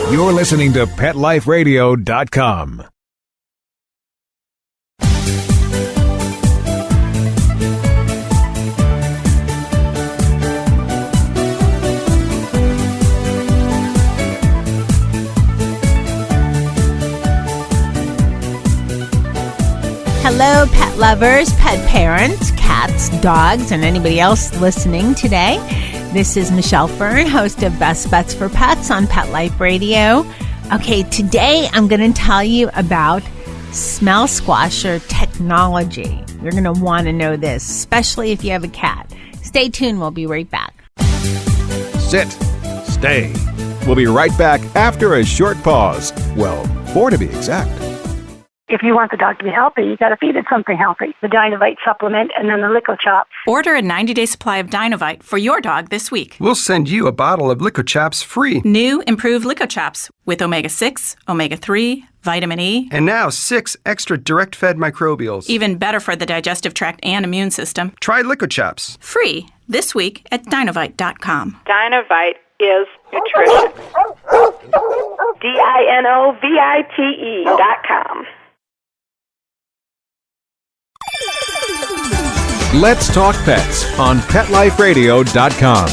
You're listening to PetLifeRadio.com. Hello, pet lovers, pet parents, cats, dogs, and anybody else listening today. This is Michelle Fern, host of Best Bets for Pets on Pet Life Radio. Okay, today I'm going to tell you about smell squasher technology. You're going to want to know this, especially if you have a cat. Stay tuned. We'll be right back. Sit. Stay. We'll be right back after a short pause. Well, 4 to be exact. If you want the dog to be healthy, you got to feed it something healthy. The Dinovite supplement and then the Lico Chops. Order a 90-day supply of Dinovite for your dog this week. We'll send you a bottle of Lico Chops free. New improved Lico Chops with omega-6, omega-3, vitamin E. And now 6 extra direct-fed microbials. Even better for the digestive tract and immune system. Try Lico Chops. Free this week at Dinovite.com. Dinovite is nutrition. DINOVITE.com. Let's talk pets on PetLifeRadio.com.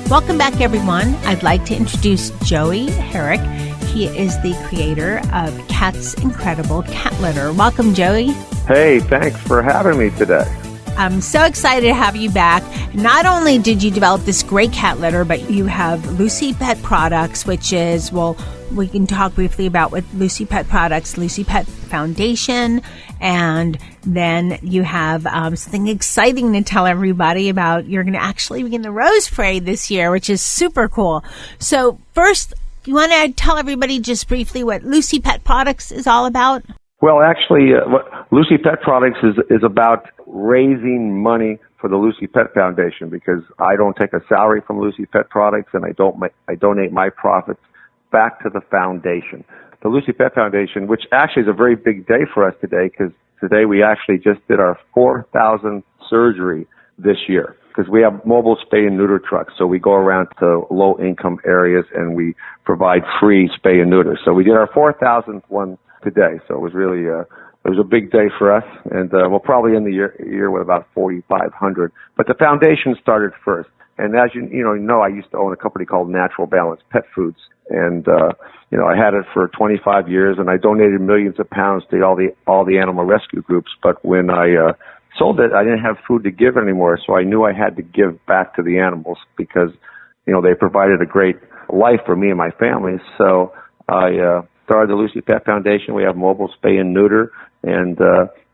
Welcome back, everyone. I'd like to introduce Joey Herrick. He is the creator of Cat's Incredible Cat Litter. Welcome, Joey. Hey, thanks for having me today. I'm so excited to have you back. Not only did you develop this great cat litter, but you have Lucy Pet Products, which is, well, we can talk briefly about what Lucy Pet Products, Lucy Pet Foundation, and then you have something exciting to tell everybody about. You're going to actually be in the Rose Parade this year, which is super cool. So first, you want to tell everybody just briefly what Lucy Pet Products is all about? Well, actually, what Lucy Pet Products is about raising money for the Lucy Pet Foundation, because I don't take a salary from Lucy Pet Products, and I donate my profits back to the foundation. The Lucy Pet Foundation, which actually is a very big day for us today, because today we actually just did our 4,000th surgery this year, because we have mobile spay and neuter trucks. So we go around to low income areas and we provide free spay and neuter. So we did our 4,000th one today. So it was really it was a big day for us, and we'll probably end the year with about 4,500. But the foundation started first, and as you know, I used to own a company called Natural Balance Pet Foods, and I had it for 25 years, and I donated millions of pounds to all the animal rescue groups. But when I sold it, I didn't have food to give anymore, so I knew I had to give back to the animals, because they provided a great life for me and my family. So I started the Lucy Pet Foundation. We have mobile spay and neuter, and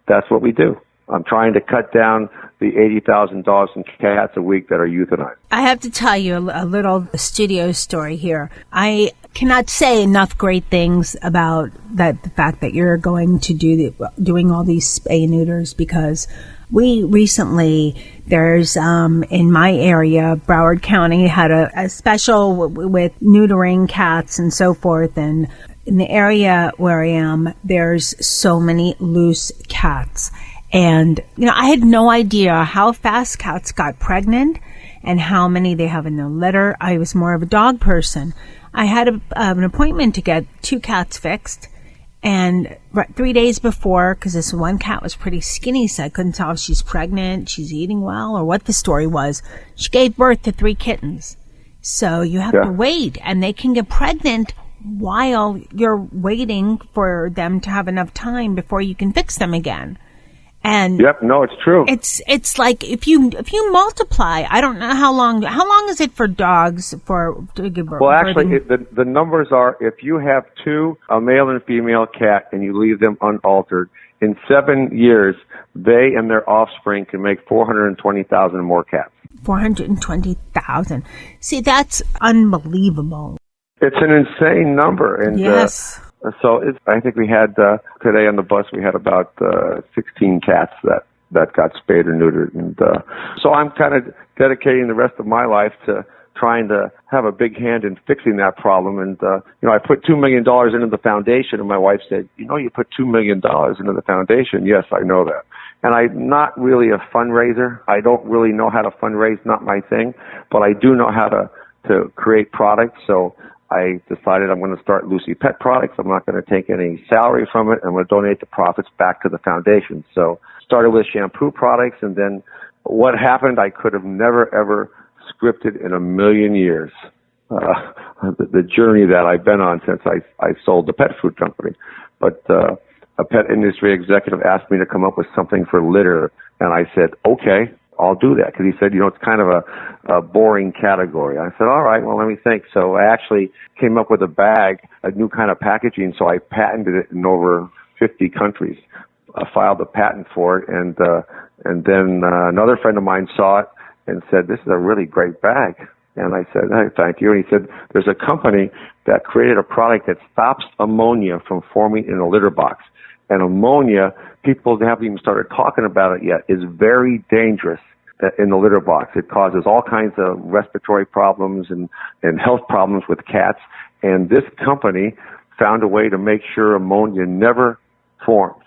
that's what we do. I'm trying to cut down the 80,000 dogs and cats a week that are euthanized. I have to tell you a little studio story here. I cannot say enough great things about the fact that you're going to doing all these spay and neuters, because we recently, there's in my area, Broward County had a special with neutering cats and so forth, and in the area where I am, there's so many loose cats. And, I had no idea how fast cats got pregnant and how many they have in their litter. I was more of a dog person. I had an appointment to get 2 cats fixed. And 3 days before, because this one cat was pretty skinny, so I couldn't tell if she's pregnant, she's eating well, or what the story was, she gave birth to 3 kittens. So you have to wait, and they can get pregnant while you're waiting for them to have enough time before you can fix them again. And no, it's true. It's like if you multiply, I don't know how long is it for dogs to give birth? Well, actually, the numbers are, if you have 2, a male and female cat, and you leave them unaltered, in 7 years, they and their offspring can make 420,000 more cats. 420,000. See, that's unbelievable. It's an insane number. And, yes. So I think we had, today on the bus, we had about 16 cats that got spayed or neutered. And so I'm kind of dedicating the rest of my life to trying to have a big hand in fixing that problem. And, I put $2 million into the foundation, and my wife said, you put $2 million into the foundation. Yes, I know that. And I'm not really a fundraiser. I don't really know how to fundraise, not my thing, but I do know how to create products. So I decided I'm going to start Lucy Pet Products. I'm not going to take any salary from it. I'm going to donate the profits back to the foundation. So started with shampoo products, and then what happened, I could have never, ever scripted in a million years. The journey that I've been on since I sold the pet food company. But a pet industry executive asked me to come up with something for litter, and I said, okay, I'll do that. Because he said, it's kind of a boring category. I said, all right, well, let me think. So I actually came up with a bag, a new kind of packaging, so I patented it in over 50 countries. I filed a patent for it, and then another friend of mine saw it and said, this is a really great bag. And I said, hey, thank you. And he said, there's a company that created a product that stops ammonia from forming in a litter box. And ammonia, people haven't even started talking about it yet, is very dangerous in the litter box. It causes all kinds of respiratory problems and health problems with cats. And this company found a way to make sure ammonia never forms.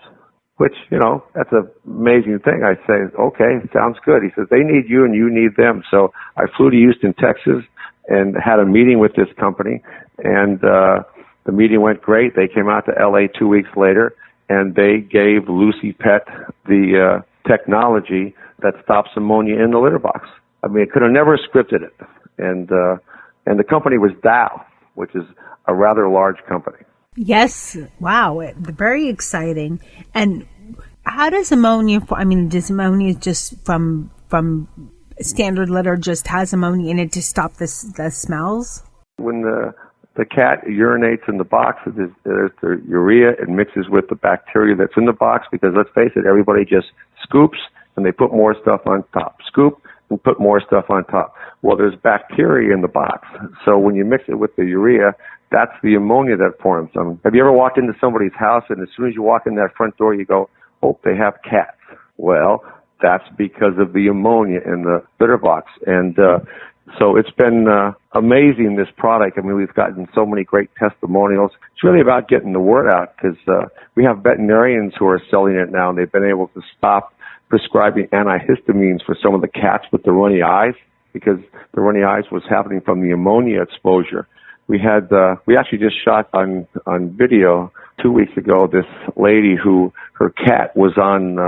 Which, that's an amazing thing. I say, okay, sounds good. He says, they need you and you need them. So I flew to Houston, Texas, and had a meeting with this company. And the meeting went great. They came out to L.A. 2 weeks later, and they gave Lucy Pet the technology that stops ammonia in the litter box. I mean, it could have never scripted it. And the company was Dow, which is a rather large company. Yes. Wow. Very exciting. And how does ammonia, does ammonia just from standard litter just has ammonia in it to stop the smells? When the cat urinates in the box, there's the urea. It mixes with the bacteria that's in the box because, let's face it, everybody just scoops and they put more stuff on top. Scoop and put more stuff on top. Well, there's bacteria in the box. So when you mix it with the urea, that's the ammonia that forms. Have you ever walked into somebody's house and as soon as you walk in that front door, you go, oh, they have cats? Well, that's because of the ammonia in the litter box. And so it's been amazing, this product. I mean, we've gotten so many great testimonials. It's really about getting the word out because we have veterinarians who are selling it now, and they've been able to stop prescribing antihistamines for some of the cats with the runny eyes because the runny eyes was happening from the ammonia exposure. We actually just shot on video 2 weeks ago this lady who her cat was on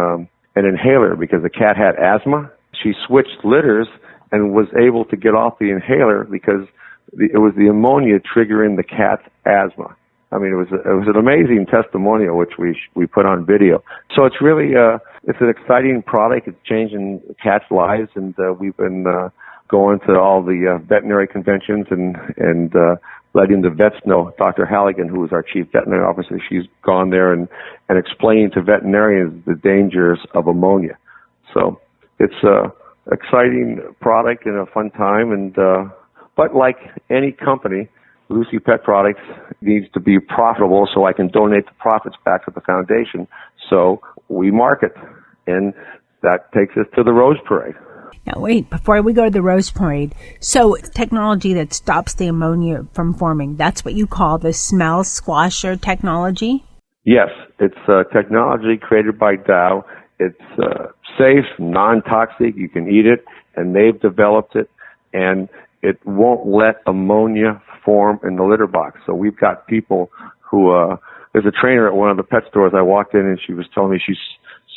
an inhaler because the cat had asthma. She switched litters and was able to get off the inhaler because it was the ammonia triggering the cat's asthma. I mean, it was an amazing testimonial which we put on video. So it's really it's an exciting product. It's changing cats' lives, and we've been going to all the veterinary conventions and letting the vets know. Dr. Halligan, who is our chief veterinary officer, she's gone there and explained to veterinarians the dangers of ammonia. So it's a exciting product and a fun time. And but like any company, Lucy Pet Products needs to be profitable so I can donate the profits back to the foundation. So we market, and that takes us to the Rose Parade. Now, wait, before we go to the Rose Parade, so technology that stops the ammonia from forming, that's what you call the smell squasher technology? Yes, it's technology created by Dow. It's safe, non-toxic, you can eat it, and they've developed it, and it won't let ammonia form in the litter box. So we've got people who, there's a trainer at one of the pet stores I walked in, and she was telling me she's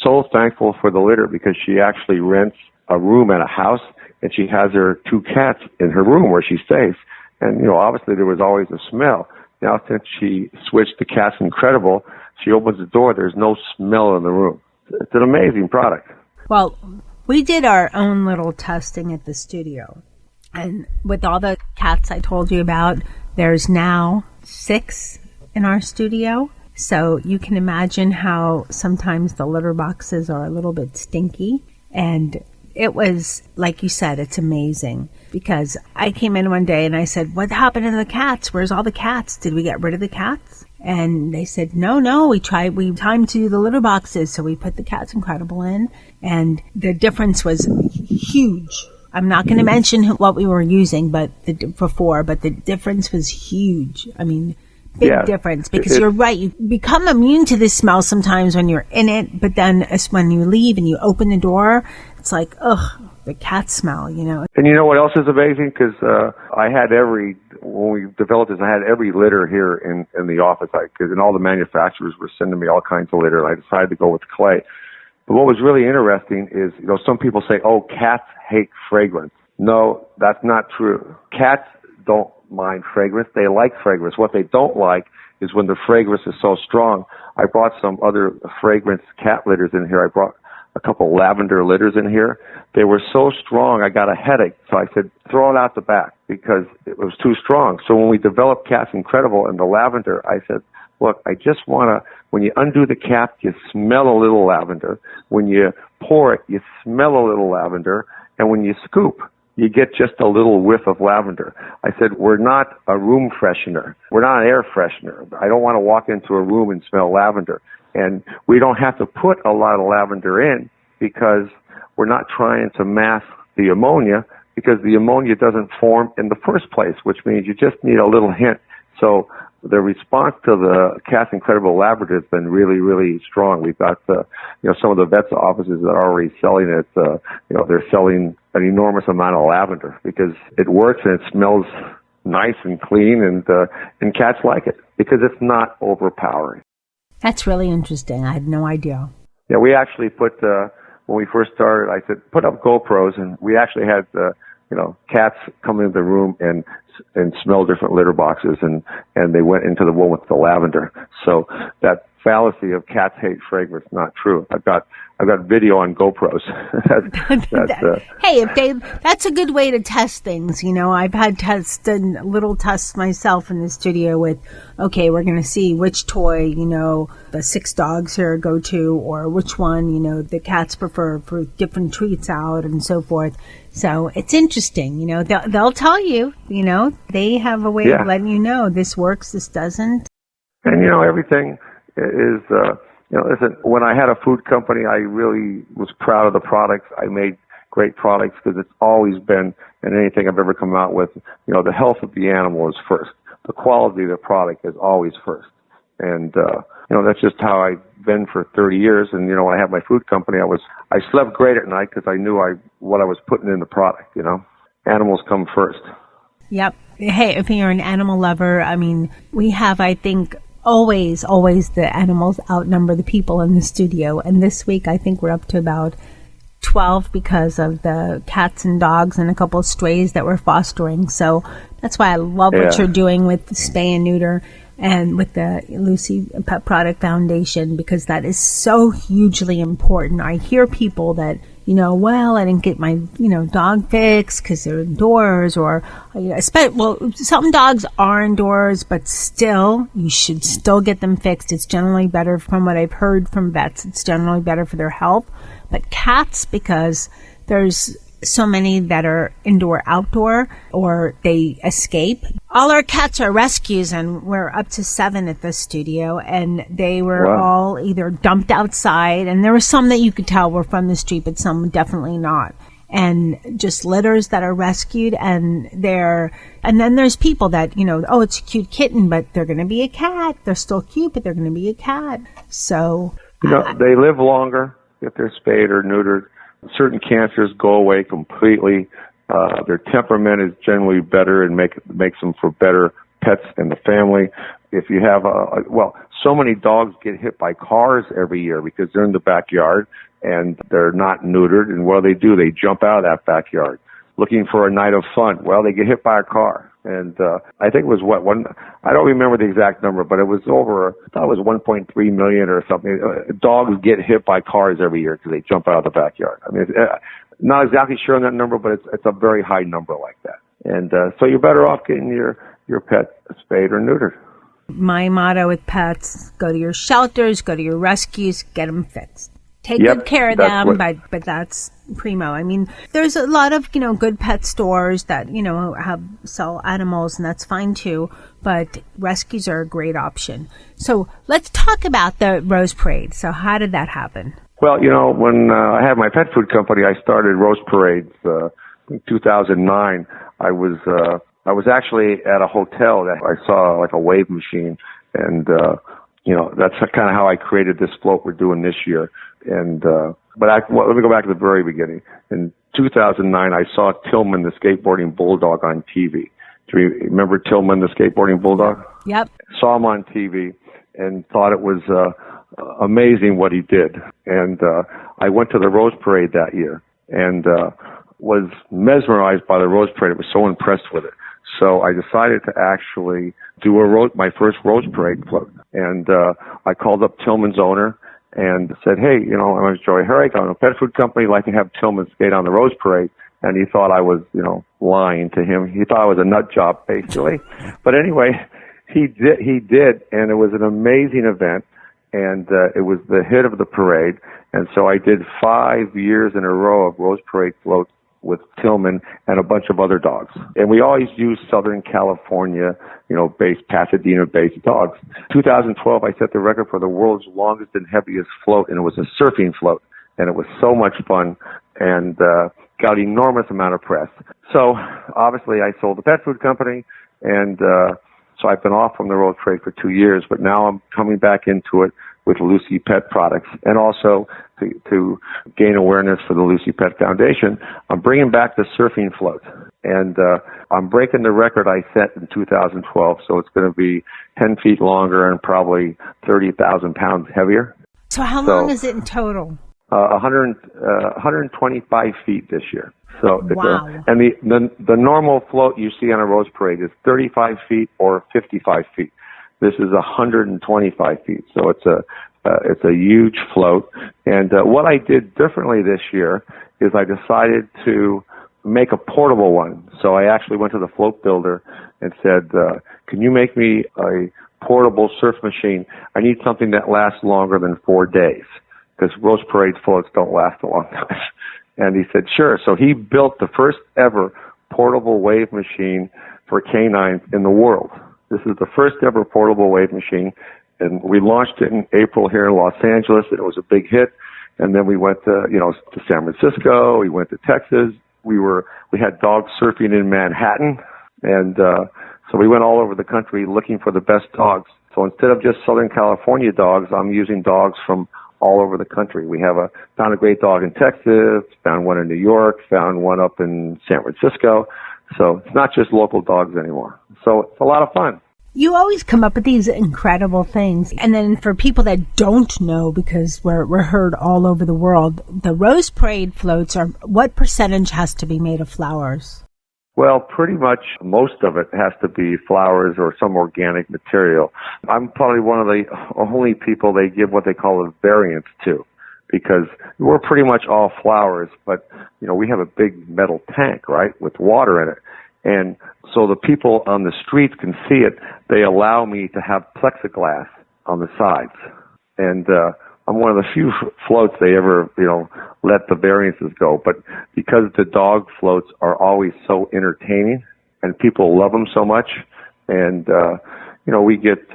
so thankful for the litter because she actually rents a room at a house, and she has her 2 cats in her room where she stays. And, obviously there was always a smell. Now, since she switched to Cats Incredible, she opens the door, there's no smell in the room. It's an amazing product. Well, we did our own little testing at the studio. And with all the cats I told you about, there's now 6 in our studio. So you can imagine how sometimes the litter boxes are a little bit stinky. And it was, like you said, it's amazing. Because I came in one day and I said, what happened to the cats? Where's all the cats? Did we get rid of the cats? And they said, no, we time to do the litter boxes. So we put the Cats Incredible in, and the difference was huge. I'm not going to mention what we were using, but the difference was huge. I mean, big difference, because you're right. You become immune to this smell sometimes when you're in it, but then when you leave and you open the door, it's like, ugh, the cat smell, you know. And you know what else is amazing? Because when we developed this, I had every litter here in the office, and all the manufacturers were sending me all kinds of litter, and I decided to go with clay. But what was really interesting is, you know, some people say, oh, cats hate fragrance. No, that's not true. Cats don't mind fragrance. They like fragrance. What they don't like is when the fragrance is so strong. I brought some other fragrance cat litters in here. I brought a couple lavender litters in here. They were so strong, I got a headache. So I said, throw it out the back because it was too strong. So when we developed Cat's Incredible and the lavender, I said, look, I just want to, when you undo the cap, you smell a little lavender. When you pour it, you smell a little lavender. And when you scoop, you get just a little whiff of lavender. I said, we're not a room freshener. We're not an air freshener. I don't want to walk into a room and smell lavender. And we don't have to put a lot of lavender in because we're not trying to mask the ammonia, because the ammonia doesn't form in the first place, which means you just need a little hint. So the response to the Cat's Incredible Lavender has been really, really strong. We've got, some of the vets' offices that are already selling it. They're selling an enormous amount of lavender because it works and it smells nice and clean, and cats like it because it's not overpowering. That's really interesting. I had no idea. Yeah, we actually put, when we first started, I said, put up GoPros, and we actually had, cats come into the room and smell different litter boxes, and they went into the one with the lavender. So that fallacy of cats hate fragrance, not true. I've got video on GoPros. That's a good way to test things. You know, I've had little tests myself in the studio with, okay, we're going to see which toy, the 6 dogs here go to, or which one, the cats prefer for different treats out and so forth. So it's interesting, they'll tell you, they have a way of letting you know this works, this doesn't. And, everything is, listen, when I had a food company, I really was proud of the products. I made great products because it's always been, in anything I've ever come out with, the health of the animal is first. The quality of the product is always first. And, that's just how I've been for 30 years. And, when I had my food company, I slept great at night because I knew what I was putting in the product, Animals come first. Yep. Hey, if you're an animal lover, we have, I think, always the animals outnumber the people in the studio. And this week, I think we're up to about 12 because of the cats and dogs and a couple of strays that we're fostering. So that's why I love what you're doing with the spay and neuter and with the Lucy Pet Product Foundation, because that is so hugely important. I hear people that, I didn't get my, dog fixed because they're indoors, or, some dogs are indoors, but still, you should still get them fixed. It's generally better, from what I've heard from vets, it's generally better for their health. But cats, because there's so many that are indoor, outdoor, or they escape. All our cats are rescues, and we're up to 7 at the studio, and they were all either dumped outside, and there were some that you could tell were from the street, but some definitely not. And just litters that are rescued, and then there's people that, it's a cute kitten, but they're going to be a cat. They're still cute, but they're going to be a cat. So they live longer if they're spayed or neutered. Certain cancers go away completely. Their temperament is generally better and makes them for better pets in the family. If you have so many dogs get hit by cars every year because they're in the backyard and they're not neutered. And what do? They jump out of that backyard looking for a night of fun. Well, they get hit by a car. And I think it was I don't remember the exact number, but it was I thought it was 1.3 million or something. Dogs get hit by cars every year because they jump out of the backyard. Not exactly sure on that number, but it's a very high number like that. And so you're better off getting your pet spayed or neutered. My motto with pets, go to your shelters, go to your rescues, get them fixed. Take good care of them, but that's primo. There's a lot of, good pet stores that, sell animals, and that's fine too, but rescues are a great option. So let's talk about the Rose Parade. So how did that happen? Well, when I had my pet food company, I started Rose Parades in 2009. I was I was actually at a hotel that I saw like a wave machine, and that's kind of how I created this float we're doing this year. And let me go back to the very beginning. In 2009, I saw Tillman, the skateboarding bulldog, on TV. Do you remember Tillman, the skateboarding bulldog? Yep. Saw him on TV and thought it was amazing what he did. And I went to the Rose Parade that year and was mesmerized by the Rose Parade. I was so impressed with it. So I decided to actually do my first Rose Parade float. And I called up Tillman's owner and said, hey, my name is Joey Herrick. I'm a pet food company. I'd like to have Tillman skate on the Rose Parade. And he thought I was, lying to him. He thought I was a nut job, basically. But anyway, he did, and it was an amazing event. And it was the hit of the parade. And so I did 5 years in a row of Rose Parade floats with Tillman and a bunch of other dogs. And we always use Southern California, based, Pasadena-based dogs. 2012, I set the record for the world's longest and heaviest float, and it was a surfing float. And it was so much fun and got enormous amount of press. So obviously I sold the pet food company, and so I've been off from the Rose Parade for 2 years, but now I'm coming back into it with Lucy Pet Products, and also to gain awareness for the Lucy Pet Foundation. I'm bringing back the surfing float, and I'm breaking the record I set in 2012, so it's going to be 10 feet longer and probably 30,000 pounds heavier. So how long is it in total? 125 feet this year. So wow. And the normal float you see on a Rose Parade is 35 feet or 55 feet. This is 125 feet. So it's a huge float. And what I did differently this year is I decided to make a portable one. So I actually went to the float builder and said, can you make me a portable surf machine? I need something that lasts longer than 4 days, because Rose Parade floats don't last a long time. And he said, sure. So he built the first ever portable wave machine for canines in the world. This is the first ever portable wave machine. And we launched it in April here in Los Angeles, and it was a big hit. And then we went to San Francisco. We went to Texas. We had dogs surfing in Manhattan. And so we went all over the country looking for the best dogs. So instead of just Southern California dogs, I'm using dogs from all over the country. We found a great dog in Texas, found one in New York, found one up in San Francisco. So it's not just local dogs anymore. So it's a lot of fun. You always come up with these incredible things. And then for people that don't know, because we're heard all over the world, the Rose Parade floats what percentage has to be made of flowers? Well, pretty much most of it has to be flowers or some organic material. I'm probably one of the only people they give what they call a variant to, because we're pretty much all flowers, but, we have a big metal tank, right, with water in it. And so the people on the streets can see it. They allow me to have plexiglass on the sides. And I'm one of the few floats they ever, let the variances go. But because the dog floats are always so entertaining and people love them so much, and, we get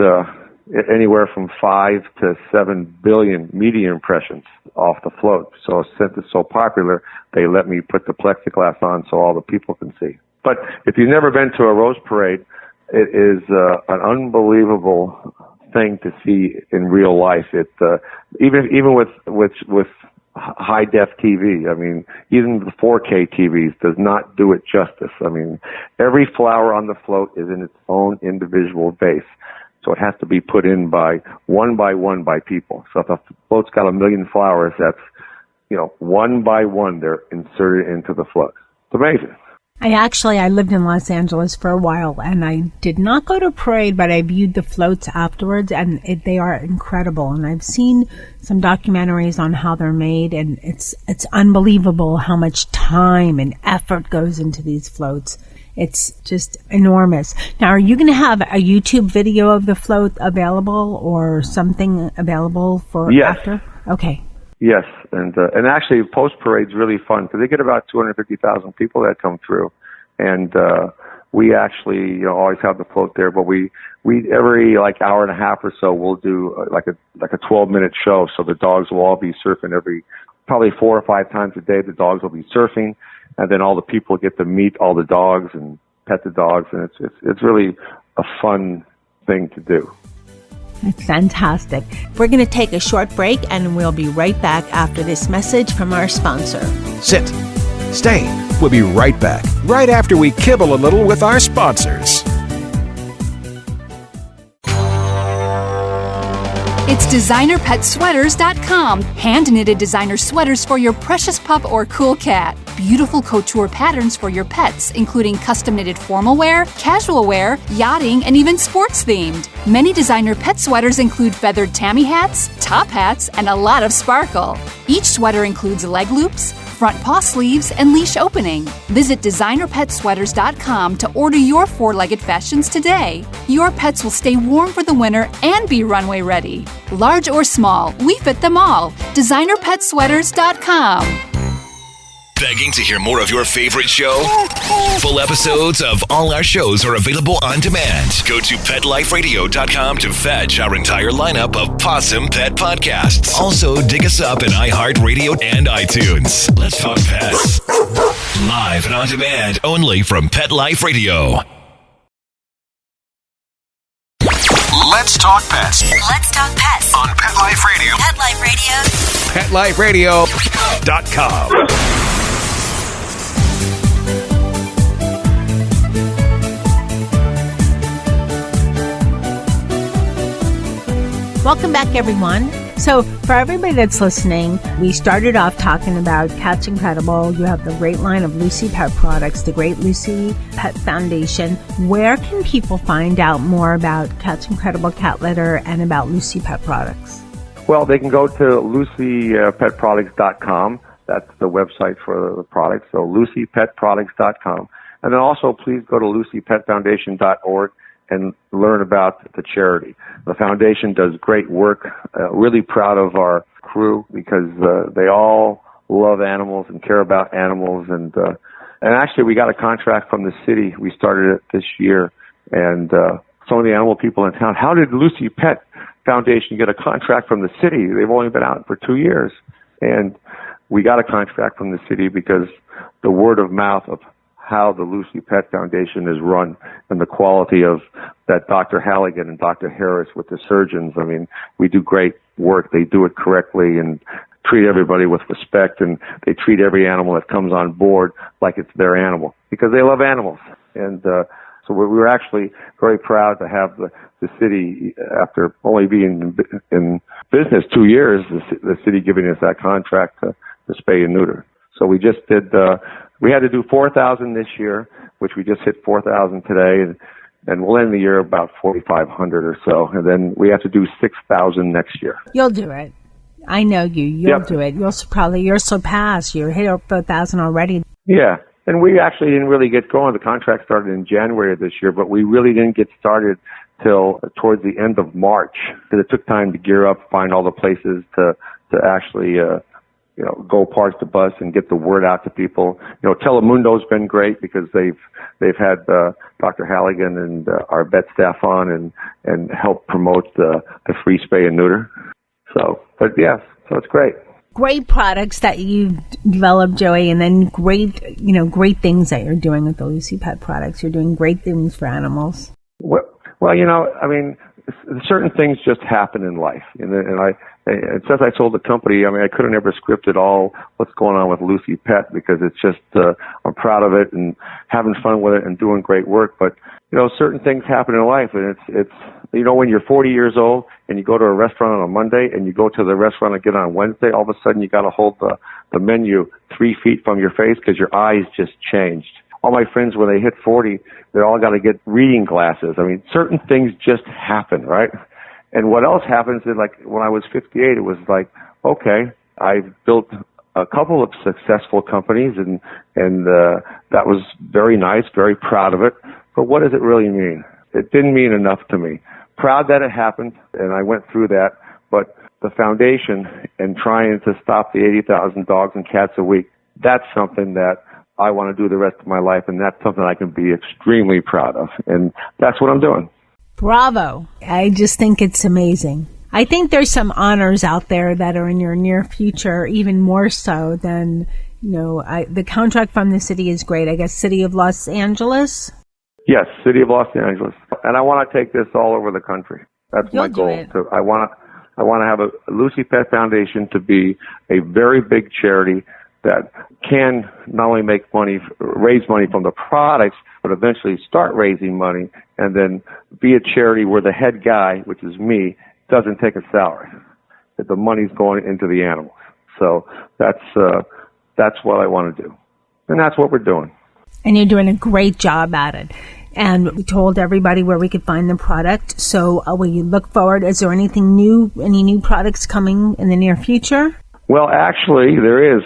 anywhere from 5 to 7 billion media impressions off the float. So since it's so popular, they let me put the plexiglass on so all the people can see. But if you've never been to a Rose Parade, it is an unbelievable thing to see in real life. It even with high def TV. I mean, even the 4K TVs does not do it justice. I mean, every flower on the float is in its own individual vase. So it has to be put in by one by people. So if a float's got 1 million flowers, that's, one by one they're inserted into the float. It's amazing. I lived in Los Angeles for a while, and I did not go to a parade, but I viewed the floats afterwards, and they are incredible. And I've seen some documentaries on how they're made, and it's unbelievable how much time and effort goes into these floats. It's just enormous. Now, are you going to have a YouTube video of the float available or something available for after? Okay. Yes, and actually post-parade's really fun because they get about 250,000 people that come through, and we actually always have the float there. But we every hour and a half or so we'll do like a 12-minute show, so the dogs will all be surfing probably 4 or 5 times a day. The dogs will be surfing, and then all the people get to meet all the dogs and pet the dogs, and it's really a fun thing to do. It's fantastic. We're going to take a short break, and we'll be right back after this message from our sponsor. Sit. Stay. We'll be right back, right after we kibble a little with our sponsors. It's DesignerPetSweaters.com. Hand-knitted designer sweaters for your precious pup or cool cat. Beautiful couture patterns for your pets, including custom-knitted formal wear, casual wear, yachting, and even sports-themed. Many designer pet sweaters include feathered tammy hats, top hats, and a lot of sparkle. Each sweater includes leg loops, front paw sleeves, and leash opening. Visit DesignerPetSweaters.com to order your four-legged fashions today. Your pets will stay warm for the winter and be runway ready. Large or small, we fit them all. DesignerPetSweaters.com. Begging to hear more of your favorite show? Full episodes of all our shows are available on demand. Go to PetLifeRadio.com to fetch our entire lineup of Possum Pet podcasts. Also, dig us up in iHeartRadio and iTunes. Let's talk pets. Live and on demand only from Pet Life Radio. Let's talk pets. Let's talk pets On Pet Life Radio. Pet Life Radio. PetLifeRadio.com. Welcome back, everyone. So for everybody that's listening, we started off talking about Cats Incredible. You have the great line of Lucy Pet products, the Great Lucy Pet Foundation. Where can people find out more about Cats Incredible cat litter and about Lucy Pet products? Well, they can go to LucyPetProducts.com. That's the website for the products. So LucyPetProducts.com. And then also please go to LucyPetFoundation.org and learn about the charity. The foundation does great work. Really proud of our crew because they all love animals and care about animals. And actually, we got a contract from the city. We started it this year. And some of the animal people in town, how did Lucy Pet Foundation get a contract from the city? They've only been out for 2 years. And we got a contract from the city because the word of mouth of how the Lucy Pet Foundation is run and the quality of that Dr. Halligan and Dr. Harris with the surgeons. I mean, we do great work. They do it correctly and treat everybody with respect, and they treat every animal that comes on board like it's their animal because they love animals. And so we were actually very proud to have the city, after only being in business 2 years, the city giving us that contract to spay and neuter. So we just did, we had to do 4,000 this year, which we just hit 4,000 today, and we'll end the year about 4,500 or so. And then we have to do 6,000 next year. You'll do it. I know you. You'll do it. You'll surpass. You're hit up 4,000 already. Yeah. And we actually didn't really get going. The contract started in January of this year, but we really didn't get started till towards the end of March. Because it took time to gear up, find all the places to actually, go parts to bus and get the word out to people. Telemundo's been great because they've had Dr. Halligan and our vet staff on and help promote the free spay and neuter. So it's great. Great products that you've developed, Joey, and then great things that you're doing with the Lucy Pet products. You're doing great things for animals. Well, certain things just happen in life, and since I sold the company, I couldn't ever script it all what's going on with Lucy Pet because it's just I'm proud of it and having fun with it and doing great work. But certain things happen in life, and it's when you're 40 years old and you go to a restaurant on a Monday and you go to the restaurant again on Wednesday, all of a sudden you got to hold the menu 3 feet from your face because your eyes just changed. All my friends, when they hit 40, they all got to get reading glasses. Certain things just happen, right? And what else happens is, like, when I was 58, it was like, okay, I've built a couple of successful companies, and that was very nice, very proud of it. But what does it really mean? It didn't mean enough to me. Proud that it happened, and I went through that, but the foundation and trying to stop the 80,000 dogs and cats a week, that's something that I want to do the rest of my life, and that's something I can be extremely proud of, and that's what I'm doing. Bravo. I just think it's amazing. I think there's some honors out there that are in your near future, even more so than, the contract from the city is great. I guess City of Los Angeles? Yes, City of Los Angeles. And I want to take this all over the country. That's my goal. I want to have a Lucy Pet Foundation to be a very big charity that can not only raise money from the products, but eventually start raising money and then be a charity where the head guy, which is me, doesn't take a salary. That the money's going into the animals. So that's what I want to do. And that's what we're doing. And you're doing a great job at it. And we told everybody where we could find the product. So will you look forward? Is there anything new, any new products coming in the near future? Well, actually, there is.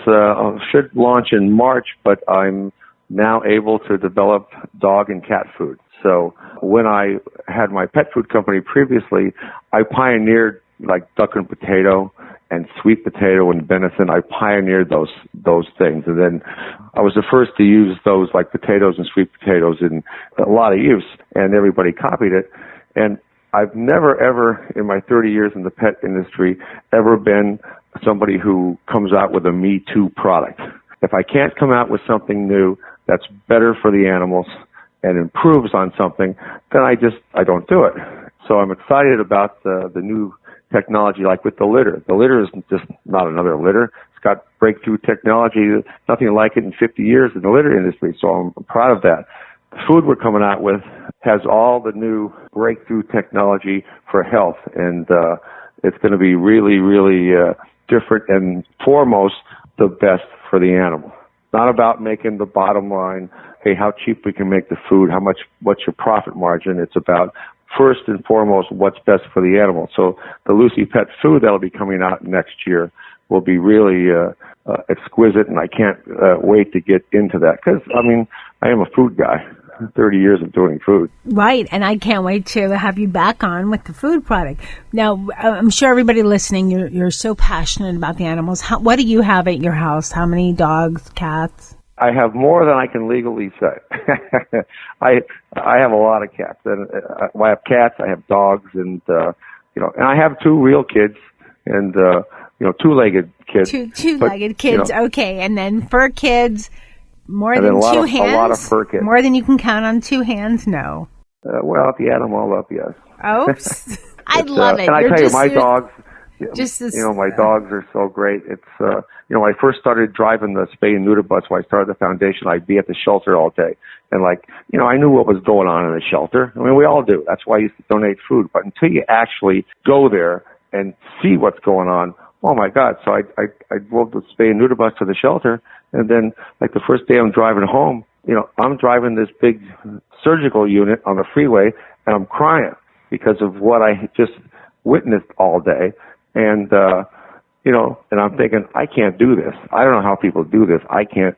Should launch in March, but I'm now able to develop dog and cat food. So when I had my pet food company previously, I pioneered like duck and potato and sweet potato and venison. I pioneered those things. And then I was the first to use those like potatoes and sweet potatoes in a lot of use, and everybody copied it. And I've never, ever, in my 30 years in the pet industry, ever been somebody who comes out with a Me Too product. If I can't come out with something new that's better for the animals and improves on something, then I don't do it. So I'm excited about the new technology, like with the litter. The litter is just not another litter. It's got breakthrough technology, nothing like it in 50 years in the litter industry, so I'm proud of that. The food we're coming out with has all the new breakthrough technology for health, and it's going to be really, really different and foremost the best for the animal. Not about making the bottom line, hey, how cheap we can make the food, what's your profit margin. It's about first and foremost what's best for the animal. So the Lucy Pet food that'll be coming out next year will be really exquisite, and I can't wait to get into that because, I mean, I am a food guy. 30 years of doing food. Right, and I can't wait to have you back on with the food product. Now, I'm sure everybody listening, you're so passionate about the animals. What do you have at your house? How many dogs, cats? I have more than I can legally say. I have a lot of cats. And I have cats, I have dogs, and and I have two real kids and two-legged kids. Two-legged kids, okay. And then fur kids. More and than two hands? A lot of fur kids. More than you can count on two hands? No. Well, if you add them all up, yes. Oh, I love it. And I tell you, my dogs, my dogs are so great. It's, when I first started driving the spay and neuter bus, when I started the foundation, I'd be at the shelter all day. And I knew what was going on in the shelter. I mean, we all do. That's why I used to donate food. But until you actually go there and see what's going on, oh my God. So I drove the spay and neuter bus to the shelter. And then, the first day I'm driving home, I'm driving this big surgical unit on the freeway, and I'm crying because of what I just witnessed all day. And, and I'm thinking, I can't do this. I don't know how people do this. I can't.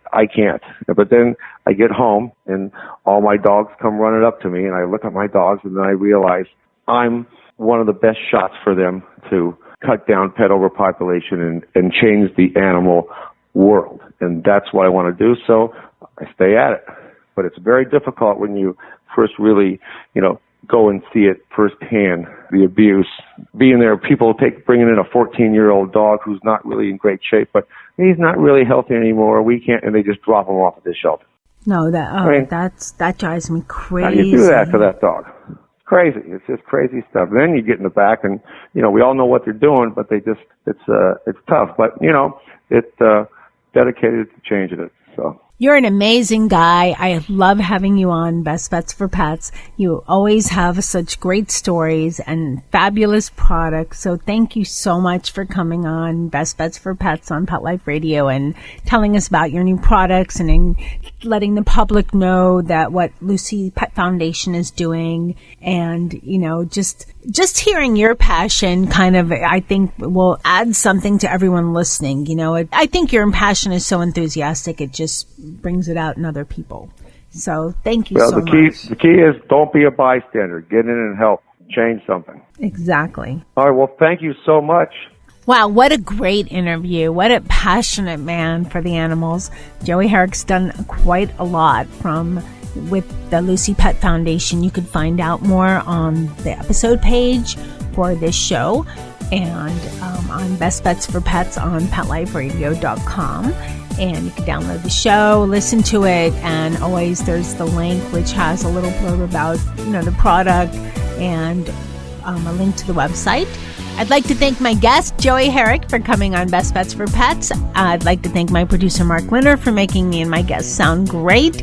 But then I get home, and all my dogs come running up to me, and I look at my dogs, and then I realize I'm one of the best shots for them to cut down pet overpopulation and change the animal world. And that's what I want to do, so I stay at it. But it's very difficult when you first really, go and see it firsthand, the abuse. Being there, people bringing in a 14-year-old dog who's not really in great shape, but he's not really healthy anymore. We can't, and they just drop him off at the shelter. No, that drives me crazy. How do you do that to that dog? It's crazy. It's just crazy stuff. And then you get in the back, and we all know what they're doing, but it's tough. But it's dedicated to changing it. So. You're an amazing guy. I love having you on Best Bets for Pets. You always have such great stories and fabulous products. So thank you so much for coming on Best Bets for Pets on Pet Life Radio and telling us about your new products and letting the public know that what Lucy Pet Foundation is doing. And, just hearing your passion kind of, I think, will add something to everyone listening. I think your passion is so enthusiastic. It just brings it out in other people. So thank you so much. The key is don't be a bystander. Get in and help change something. Exactly. All right. Well, thank you so much. Wow, what a great interview. What a passionate man for the animals. Joey Herrick's done quite a lot with the Lucy Pet Foundation. You could find out more on the episode page for this show and on Best Bets for Pets on PetLifeRadio.com. And you can download the show, listen to it, and always there's the link which has a little blurb about the product and a link to the website. I'd like to thank my guest, Joey Herrick, for coming on Best Bets for Pets. I'd like to thank my producer, Mark Linder, for making me and my guests sound great.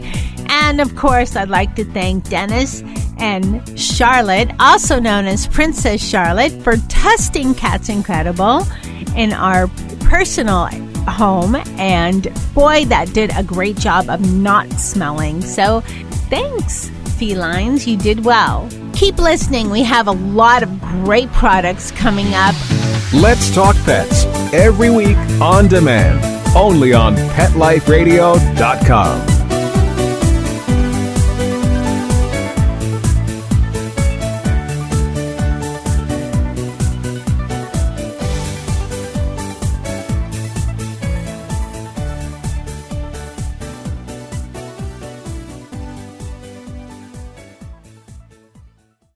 And, of course, I'd like to thank Dennis and Charlotte, also known as Princess Charlotte, for testing Cats Incredible in our personal home. And, boy, that did a great job of not smelling. So, thanks, felines. You did well. Keep listening. We have a lot of great products coming up. Let's Talk Pets every week on demand, only on PetLifeRadio.com.